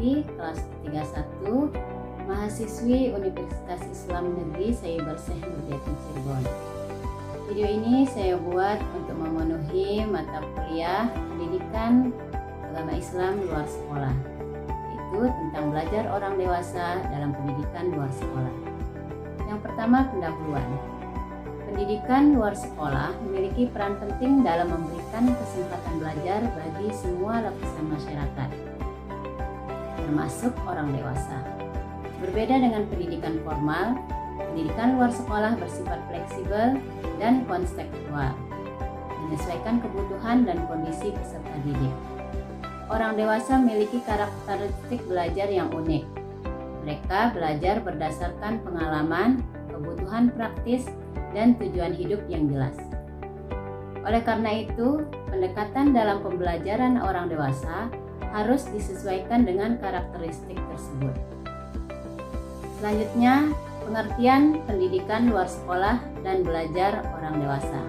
Susanti, kelas 31, mahasiswi Universitas Islam Negeri Sayyibar Syekh Nurjati Cirebon. Video ini saya buat untuk memenuhi mata kuliah pendidikan agama Islam luar sekolah, yaitu tentang belajar orang dewasa dalam pendidikan luar sekolah. Yang pertama, pendahuluan. Pendidikan luar sekolah memiliki peran penting dalam memberikan kesempatan belajar bagi semua lapisan masyarakat, termasuk orang dewasa. Berbeda dengan pendidikan formal, pendidikan luar sekolah bersifat fleksibel dan konseptual, menyesuaikan kebutuhan dan kondisi peserta didik. Orang dewasa memiliki karakteristik belajar yang unik. Mereka belajar berdasarkan pengalaman, kebutuhan praktis, dan tujuan hidup yang jelas. Oleh karena itu, pendekatan dalam pembelajaran orang dewasa harus disesuaikan dengan karakteristik tersebut. Selanjutnya, pengertian pendidikan luar sekolah dan belajar orang dewasa.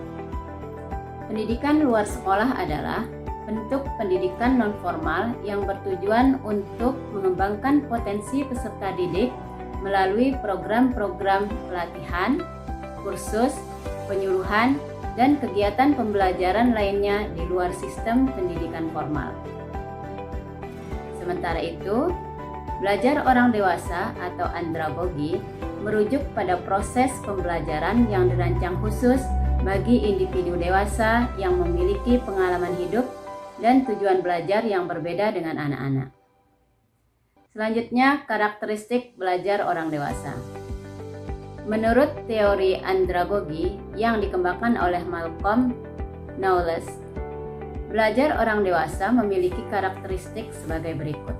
Pendidikan luar sekolah adalah bentuk pendidikan non-formal yang bertujuan untuk mengembangkan potensi peserta didik melalui program-program pelatihan, kursus, penyuluhan, dan kegiatan pembelajaran lainnya di luar sistem pendidikan formal. Sementara itu, belajar orang dewasa atau andragogi merujuk pada proses pembelajaran yang dirancang khusus bagi individu dewasa yang memiliki pengalaman hidup dan tujuan belajar yang berbeda dengan anak-anak. Selanjutnya, karakteristik belajar orang dewasa. Menurut teori andragogi yang dikembangkan oleh Malcolm Knowles, belajar orang dewasa memiliki karakteristik sebagai berikut.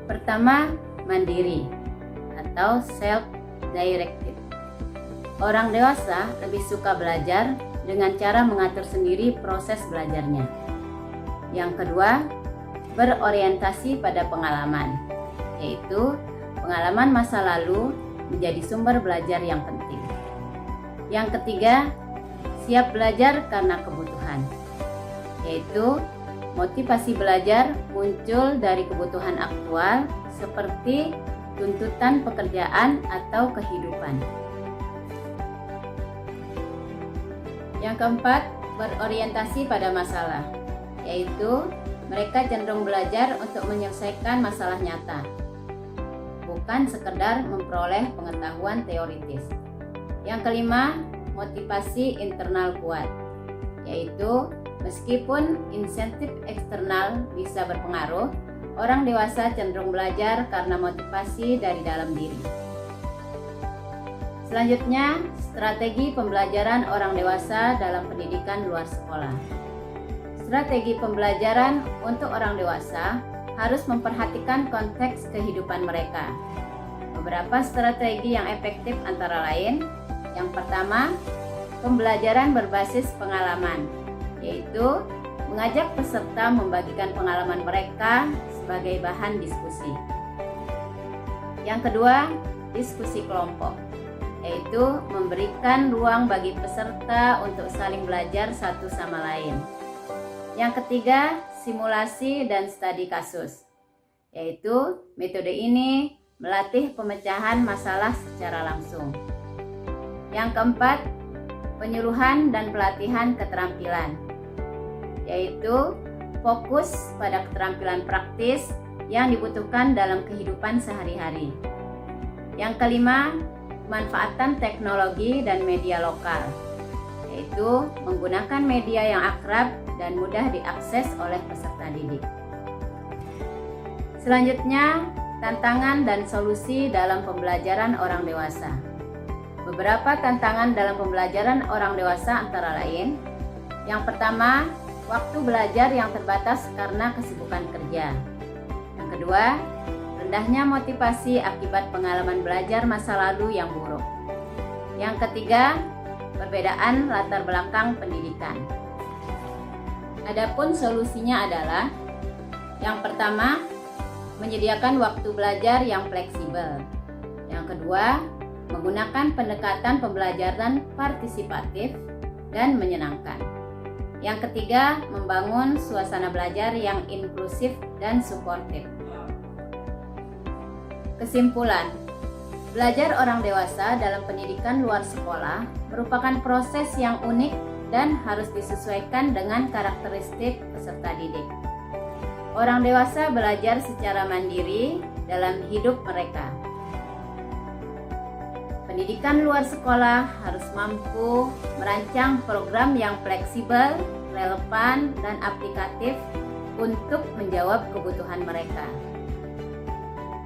Pertama, mandiri atau self-directed. Orang dewasa lebih suka belajar dengan cara mengatur sendiri proses belajarnya. Yang kedua, berorientasi pada pengalaman, yaitu pengalaman masa lalu menjadi sumber belajar yang penting. Yang ketiga, siap belajar karena kebutuhan, yaitu motivasi belajar muncul dari kebutuhan aktual seperti tuntutan pekerjaan atau kehidupan. Yang keempat, berorientasi pada masalah, yaitu mereka cenderung belajar untuk menyelesaikan masalah nyata, bukan sekedar memperoleh pengetahuan teoritis. Yang kelima, motivasi internal kuat, yaitu meskipun insentif eksternal bisa berpengaruh, orang dewasa cenderung belajar karena motivasi dari dalam diri. Selanjutnya, strategi pembelajaran orang dewasa dalam pendidikan luar sekolah. Strategi pembelajaran untuk orang dewasa harus memperhatikan konteks kehidupan mereka. Beberapa strategi yang efektif antara lain, yang pertama, pembelajaran berbasis pengalaman, yaitu mengajak peserta membagikan pengalaman mereka sebagai bahan diskusi. Yang kedua, diskusi kelompok, yaitu memberikan ruang bagi peserta untuk saling belajar satu sama lain. Yang ketiga, simulasi dan studi kasus, yaitu metode ini melatih pemecahan masalah secara langsung. Yang keempat, penyuluhan dan pelatihan keterampilan, yaitu fokus pada keterampilan praktis yang dibutuhkan dalam kehidupan sehari-hari. Yang kelima, pemanfaatan teknologi dan media lokal, yaitu menggunakan media yang akrab dan mudah diakses oleh peserta didik. Selanjutnya, tantangan dan solusi dalam pembelajaran orang dewasa. Beberapa tantangan dalam pembelajaran orang dewasa antara lain, yang pertama, waktu belajar yang terbatas karena kesibukan kerja. Yang kedua, rendahnya motivasi akibat pengalaman belajar masa lalu yang buruk. Yang ketiga, perbedaan latar belakang pendidikan. Adapun solusinya adalah yang pertama, menyediakan waktu belajar yang fleksibel. Yang kedua, menggunakan pendekatan pembelajaran partisipatif dan menyenangkan. Yang ketiga, membangun suasana belajar yang inklusif dan suportif. Kesimpulan, belajar orang dewasa dalam pendidikan luar sekolah merupakan proses yang unik dan harus disesuaikan dengan karakteristik peserta didik. Orang dewasa belajar secara mandiri dalam hidup mereka. Pendidikan luar sekolah harus mampu merancang program yang fleksibel, relevan, dan aplikatif untuk menjawab kebutuhan mereka.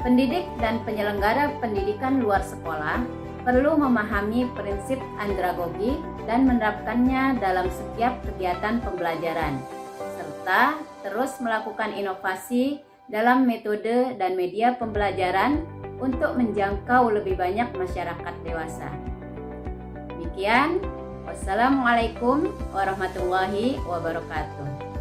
Pendidik dan penyelenggara pendidikan luar sekolah perlu memahami prinsip andragogi dan menerapkannya dalam setiap kegiatan pembelajaran, serta terus melakukan inovasi dalam metode dan media pembelajaran untuk menjangkau lebih banyak masyarakat dewasa. Demikian, wassalamualaikum warahmatullahi wabarakatuh.